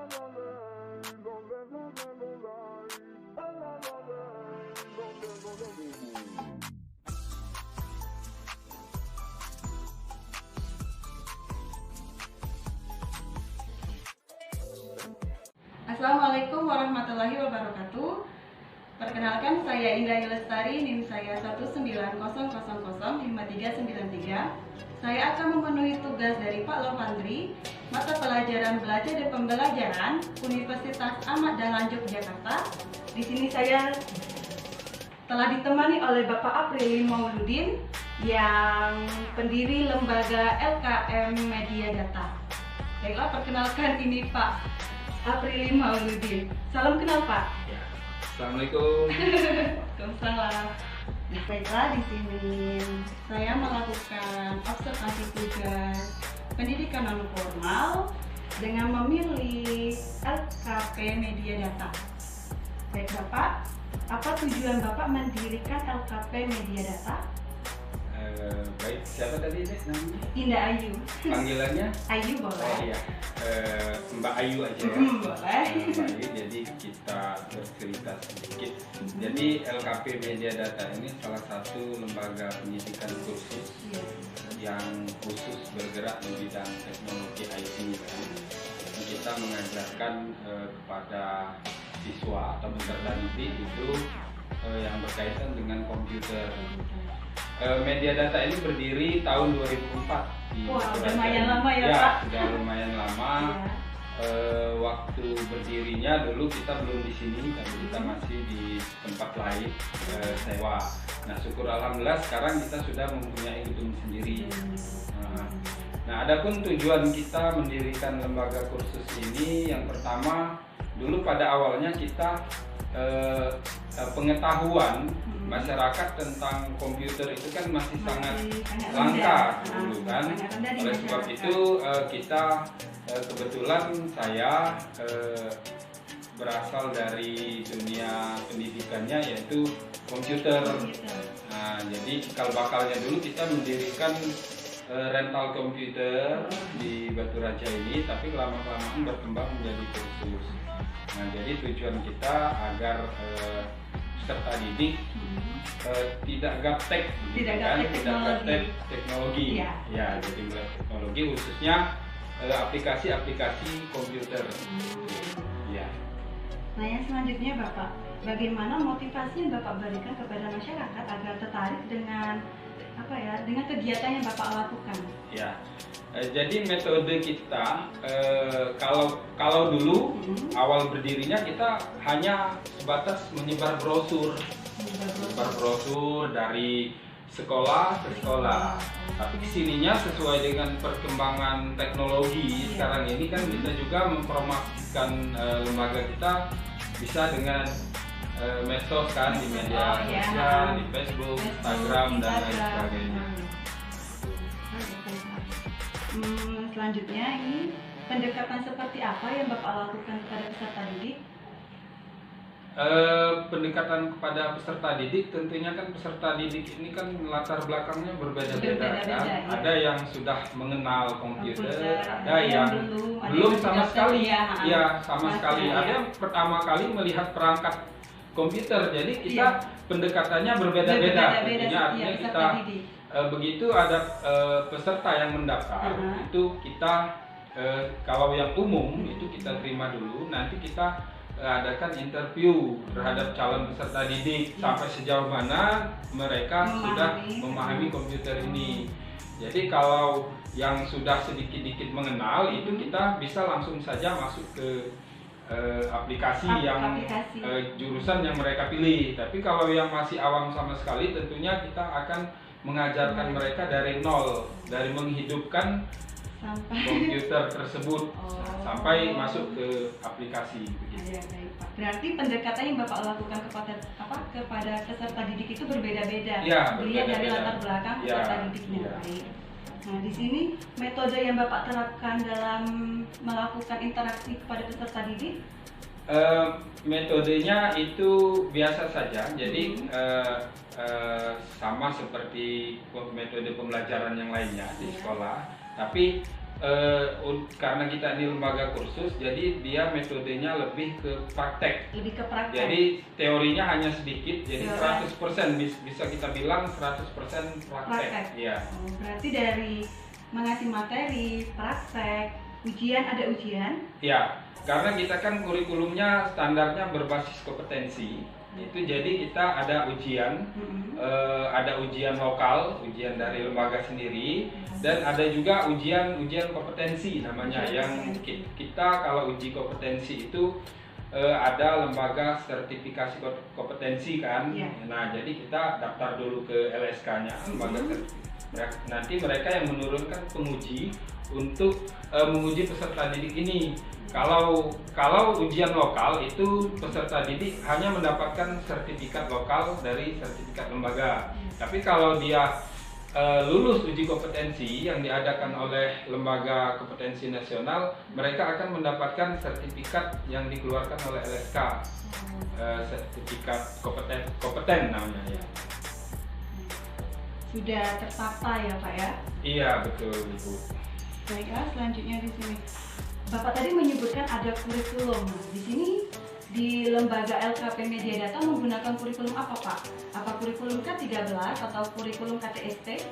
Assalamualaikum warahmatullahi wabarakatuh. Perkenalkan, saya Indah Lestari, NIM saya 190005393. Saya akan memenuhi tugas dari Pak Lovandri, mata pelajaran Belajar dan Pembelajaran Universitas Ahmad Dahlan Yogyakarta. Di sini saya telah ditemani oleh Bapak Aprili Mauludin yang pendiri lembaga LKM Media Data. Baiklah, perkenalkan ini Pak Aprili Mauludin. Salam kenal Pak. Ya. Assalamualaikum. Waalaikumsalam. Baiklah, di sini saya melakukan observasi tugas pendidikan non formal dengan memilih LKP Media Data. Baik Bapak, apa tujuan Bapak mendirikan LKP Media Data? Baik, siapa tadi deh namanya? Indah Ayu. Panggilannya? Ayu boleh. Oh iya, Mbak Ayu aja ya. Boleh. Mbak Ayu, jadi kita bercerita sedikit. Jadi LKP Media Data ini salah satu lembaga pendidikan khusus yang khusus bergerak di bidang teknologi IT. Jadi kita mengajarkan kepada siswa atau peserta didik itu yang berkaitan dengan komputer. Media Data ini berdiri tahun 2004 di Wah, Surabaya. lumayan lama ya Pak? Sudah lumayan lama. Waktu berdirinya dulu kita belum di sini, tapi kita masih di tempat lain sewa. Nah, syukur alhamdulillah sekarang kita sudah mempunyai gedung sendiri. Nah, adapun tujuan kita mendirikan lembaga kursus ini, yang pertama dulu pada awalnya kita pengetahuan masyarakat tentang komputer itu kan masih sangat langka dulu kan. Oleh sebab itu kita kebetulan saya berasal dari dunia pendidikannya yaitu komputer. Nah, jadi cikal bakalnya dulu kita mendirikan rental komputer di Batu Raja ini, tapi lama-kelamaan berkembang menjadi kursus. Nah, jadi tujuan kita agar peserta didik tidak gaptek, tidak gaptek teknologi. Ya, jadi belajar teknologi khususnya aplikasi-aplikasi komputer. Ya. Nah, yang selanjutnya Bapak, bagaimana motivasi yang Bapak berikan kepada masyarakat agar tertarik dengan dengan kegiatan yang Bapak lakukan? Ya. Jadi metode kita kalau dulu awal berdirinya kita hanya sebatas menyebar brosur dari sekolah ke sekolah. Tapi kesininya sesuai dengan perkembangan teknologi sekarang ini kan kita juga mempromosikan lembaga kita bisa dengan medsos kan, di media sosial, di Facebook, Instagram dan lain sebagainya. Selanjutnya ini pendekatan seperti apa yang Bapak lakukan kepada peserta didik? Pendekatan kepada peserta didik tentunya kan peserta didik ini kan latar belakangnya berbeda-beda kan. Ya. Ada yang sudah mengenal komputer, ada yang belum sama sekali. Ya, sama sekali. Ada yang pertama kali melihat perangkat komputer. Jadi kita pendekatannya berbeda-beda. Artinya kita begitu ada peserta yang mendaftar, itu kita kalau yang umum itu kita terima dulu, nanti kita adakan interview terhadap calon peserta didik sampai sejauh mana mereka sudah memahami komputer ini. Jadi kalau yang sudah sedikit-sedikit mengenal itu kita bisa langsung saja masuk ke aplikasi yang jurusan yang mereka pilih. Tapi kalau yang masih awam sama sekali tentunya kita akan mengajarkan mereka dari nol, dari menghidupkan komputer tersebut sampai masuk ke aplikasi. Ya, baik, Pak. Berarti pendekatan yang Bapak lakukan kepada peserta didik itu berbeda-beda. Ya, dilihat dari latar belakang peserta didiknya. Baik. Nah, di sini metode yang Bapak terapkan dalam melakukan interaksi kepada peserta didik? Metodenya itu biasa saja. Jadi sama seperti metode pembelajaran yang lainnya di sekolah. Tapi karena kita ini lembaga kursus, jadi dia metodenya lebih ke praktek. Lebih ke praktek. Jadi teorinya hanya sedikit, jadi 100% bisa kita bilang 100% praktek. Iya. Berarti dari mengasih materi, praktek, ujian, ada ujian? Iya, karena kita kan kurikulumnya standarnya berbasis kompetensi. Itu jadi kita ada ujian, ada ujian lokal, ujian dari lembaga sendiri, dan ada juga ujian kompetensi namanya, yang kita kalau uji kompetensi itu ada lembaga sertifikasi kompetensi kan. Nah, jadi kita daftar dulu ke LSK-nya, lembaga sertifikasi. Nanti mereka yang menurunkan penguji untuk menguji peserta didik ini. Kalau ujian lokal itu peserta didik hanya mendapatkan sertifikat lokal dari sertifikat lembaga. Tapi kalau dia lulus uji kompetensi yang diadakan oleh Lembaga Kompetensi Nasional, mereka akan mendapatkan sertifikat yang dikeluarkan oleh LSK, sertifikat kompeten namanya ya. Sudah tertata ya Pak ya? Iya betul Ibu. Baiklah, selanjutnya di sini Bapak tadi menyebutkan ada kurikulum. Di sini di lembaga LKP Media Data menggunakan kurikulum apa Pak? Apa kurikulum K13 atau kurikulum KTSP?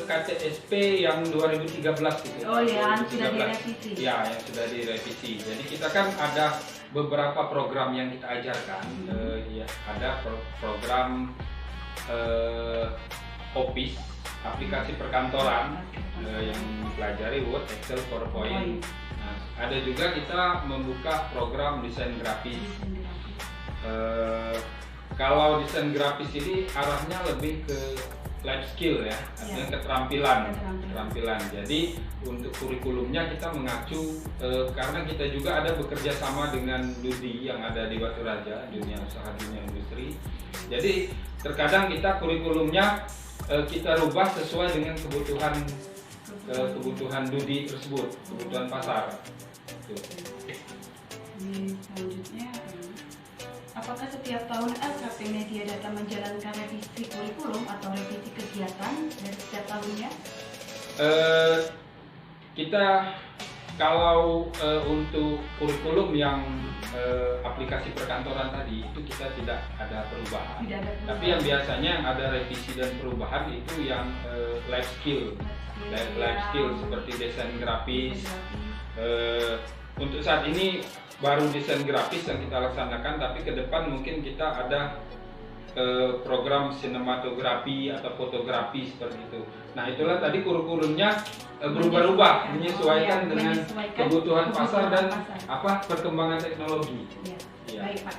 KTSP yang 2013 itu. Oh ya, yang sudah direvisi. Ya, yang sudah direvisi. Jadi kita kan ada beberapa program yang kita ajarkan. Ya, ada program Office, aplikasi perkantoran yang dipelajari Word, Excel, PowerPoint. Nah, ada juga kita membuka program desain grafis. Kalau desain grafis ini arahnya lebih ke life skill ya, artinya keterampilan. Jadi untuk kurikulumnya kita mengacu karena kita juga ada bekerja sama dengan DUDI yang ada di Batu Raja, dunia usaha dunia industri. Jadi terkadang kita kurikulumnya kita rubah sesuai dengan kebutuhan DUDI tersebut, kebutuhan pasar. Selanjutnya, apakah setiap tahun LKP Media Data menjalankan revisi kurikulum atau revisi kegiatan dari setiap tahunnya? Kita kalau untuk kurikulum yang aplikasi perkantoran tadi itu kita tidak ada perubahan. Tapi yang biasanya ada revisi dan perubahan itu yang life skill seperti desain grafis. Untuk saat ini baru desain grafis yang kita laksanakan, tapi ke depan mungkin kita ada program sinematografi atau fotografi seperti itu. Nah, itulah tadi kurikulumnya berubah-ubah menyesuaikan dengan kebutuhan pasar dan perkembangan teknologi. Ya. Baik Pak.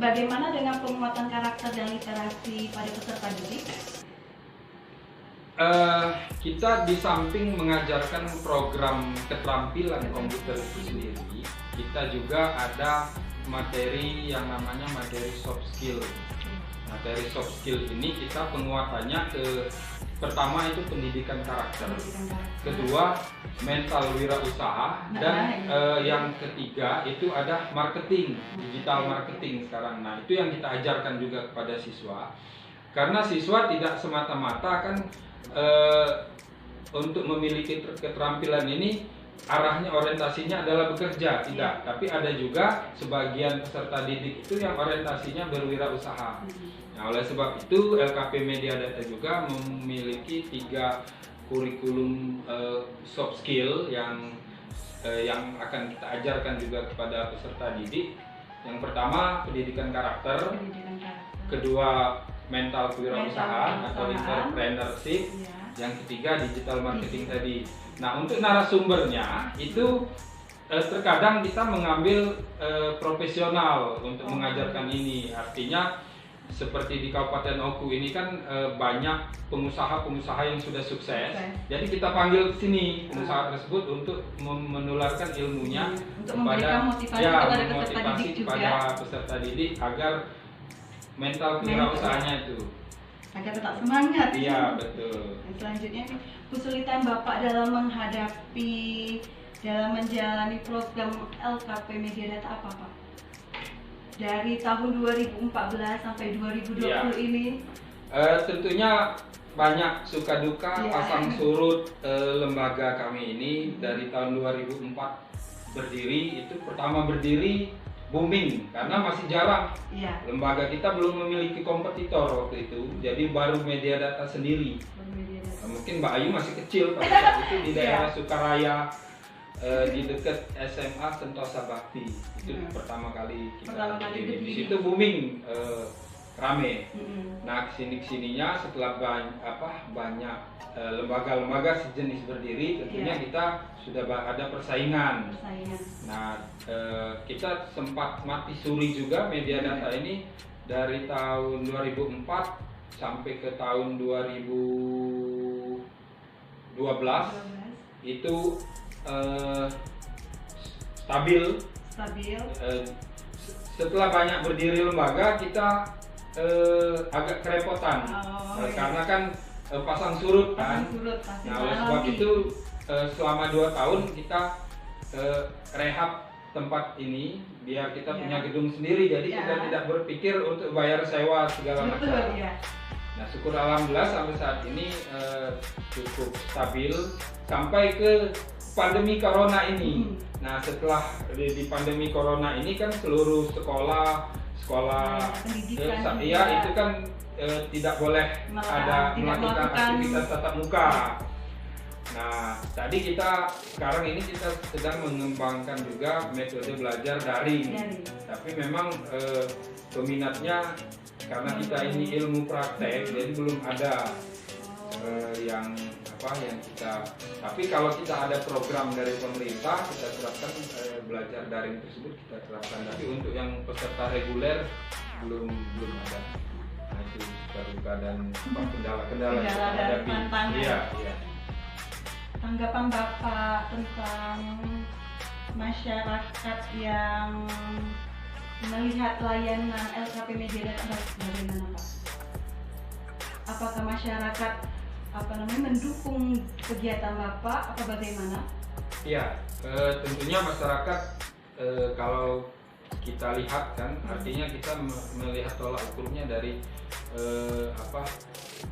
Bagaimana dengan penguatan karakter dan literasi pada peserta didik? Kita di samping mengajarkan program keterampilan komputer itu sendiri, kita juga ada materi yang namanya materi soft skill. Materi soft skill ini kita penguatannya pertama itu pendidikan karakter, kedua mental wirausaha, dan yang ketiga itu ada marketing, digital marketing sekarang. Nah, itu yang kita ajarkan juga kepada siswa, karena siswa tidak semata-mata kan untuk memiliki keterampilan ini arahnya orientasinya adalah bekerja, tidak, tapi ada juga sebagian peserta didik itu yang orientasinya berwirausaha. Nah, oleh sebab itu LKP Media Data juga memiliki 3 kurikulum soft skill yang akan kita ajarkan juga kepada peserta didik. Yang pertama pendidikan karakter, kedua mental kewirausahaan atau entrepreneurship, yang ketiga digital marketing tadi. Nah, untuk narasumbernya itu terkadang kita mengambil profesional untuk mengajarkan ini. Artinya seperti di Kabupaten Oku ini kan banyak pengusaha-pengusaha yang sudah sukses. Jadi kita panggil ke sini pengusaha tersebut untuk menularkan ilmunya untuk kepada motivasi kepada peserta didik agar mental kewirausahanya itu agar tetap semangat. Iya, betul. Selanjutnya, kesulitan Bapak dalam menjalani program LKP Media Data apa Pak? Dari tahun 2014 sampai 2020 ini? Tentunya banyak suka duka Iya. pasang surut lembaga kami ini dari tahun 2004 berdiri. Itu pertama berdiri booming karena masih jarang. Iya. Lembaga kita belum memiliki kompetitor waktu itu, jadi baru media data sendiri. Nah, mungkin Mbak Ayu masih kecil pada saat itu di daerah Sukaraya, di dekat SMA Sentosa Bakti. Itu pertama kali kita berdiri. Di situ booming, rame. Nah, kesininya setelah banyak lembaga-lembaga sejenis berdiri, tentunya kita sudah ada persaingan. Nah, kita sempat mati suri juga media data ini dari tahun 2004 sampai ke tahun 2012 itu stabil. Setelah banyak berdiri lembaga, kita agak kerepotan karena kan pasang surut kan. Nah, oleh sebab itu selama 2 tahun kita rehab tempat ini biar kita punya gedung sendiri, jadi kita tidak berpikir untuk bayar sewa segala macam. Nah, syukur alhamdulillah sampai saat ini cukup stabil sampai ke pandemi corona ini. Nah, setelah di pandemi corona ini kan seluruh sekolah itu kan tidak boleh melakukan aktivitas tatap muka. Nah, sekarang ini kita sedang mengembangkan juga metode belajar daring. Tapi memang peminatnya karena kita ini ilmu praktek, jadi belum ada yang kita. Tapi kalau kita ada program dari pemerintah, kita terapkan belajar daring tersebut kita terapkan. Tapi untuk yang peserta reguler belum ada. Nah, itu suka dan kendala-kendala yang kita hadapi. Iya. Tanggapan Bapak tentang masyarakat yang melihat layanan LKP Media Data bagaimana, Pak? Apakah masyarakat mendukung kegiatan Bapak atau bagaimana? Iya, tentunya masyarakat kalau kita lihat kan, artinya kita melihat tolak ukurnya dari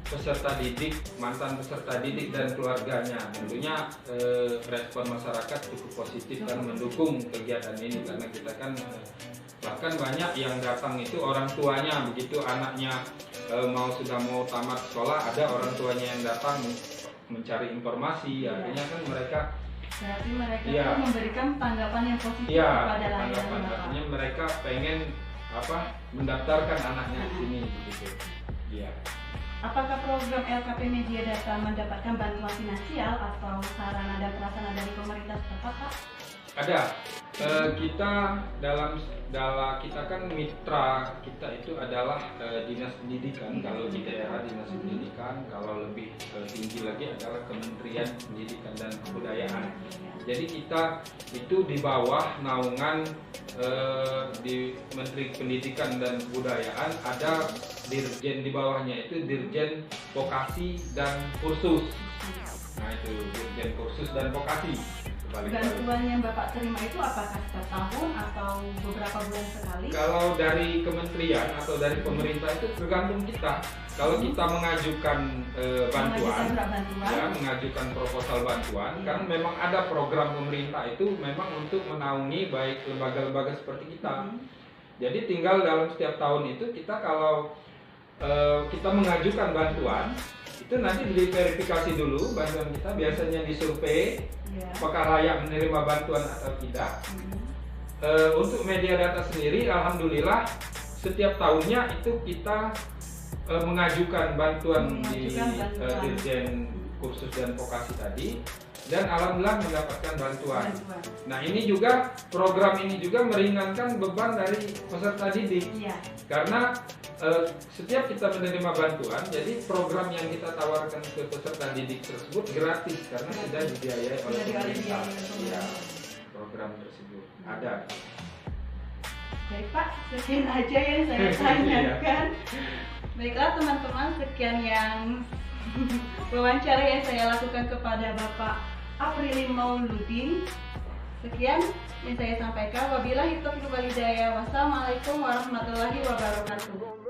peserta didik, mantan peserta didik dan keluarganya. Tentunya respon masyarakat cukup positif dan mendukung kegiatan ini karena kita kan bahkan banyak yang datang itu orang tuanya, begitu anaknya sudah mau tamat sekolah, ada orang tuanya yang datang mencari informasi. Artinya kan mereka memberikan tanggapan yang positif kepada layanan. Artinya mereka pengen mendaftarkan anaknya di sini begitu. Iya. Apakah program LKP Media Data mendapatkan bantuan finansial atau sarana dan prasarana dari pemerintah setempat, Pak? Ada. Kita kan mitra kita itu adalah dinas pendidikan. Kalau di daerah dinas pendidikan, kalau lebih tinggi lagi adalah Kementerian Pendidikan dan Kebudayaan. Jadi kita itu di bawah naungan di Menteri Pendidikan dan Kebudayaan ada dirjen di bawahnya itu Dirjen Vokasi dan Kursus. Nah, itu Dirjen Kursus dan Vokasi. Bantuan yang Bapak terima itu apakah setiap tahun atau beberapa bulan sekali? Kalau dari kementerian atau dari pemerintah itu tergantung kita. Kalau kita mengajukan mengajukan proposal bantuan, kan memang ada program pemerintah itu memang untuk menaungi baik lembaga-lembaga seperti kita. Jadi tinggal dalam setiap tahun itu kita kalau kita mengajukan bantuan, itu nanti diverifikasi dulu bantuan kita, biasanya disurvei apakah layak menerima bantuan atau tidak. Untuk media data sendiri, alhamdulillah setiap tahunnya itu kita mengajukan bantuan di Dirjen Kursus dan Vokasi tadi, dan alhamdulillah mendapatkan bantuan. Nah, ini juga program ini juga meringankan beban dari peserta didik, karena setiap kita menerima bantuan, jadi program yang kita tawarkan ke peserta didik tersebut gratis karena sudah dibiayai oleh pemerintah. Ya, program tersebut ada. Baik Pak, sekian aja yang saya tanyakan. Baiklah teman-teman, sekian yang wawancara yang saya lakukan kepada Bapak Aprili Mauludin. Sekian yang saya sampaikan. Wabillahi taufiq wal hidayah. Wassalamualaikum warahmatullahi wabarakatuh.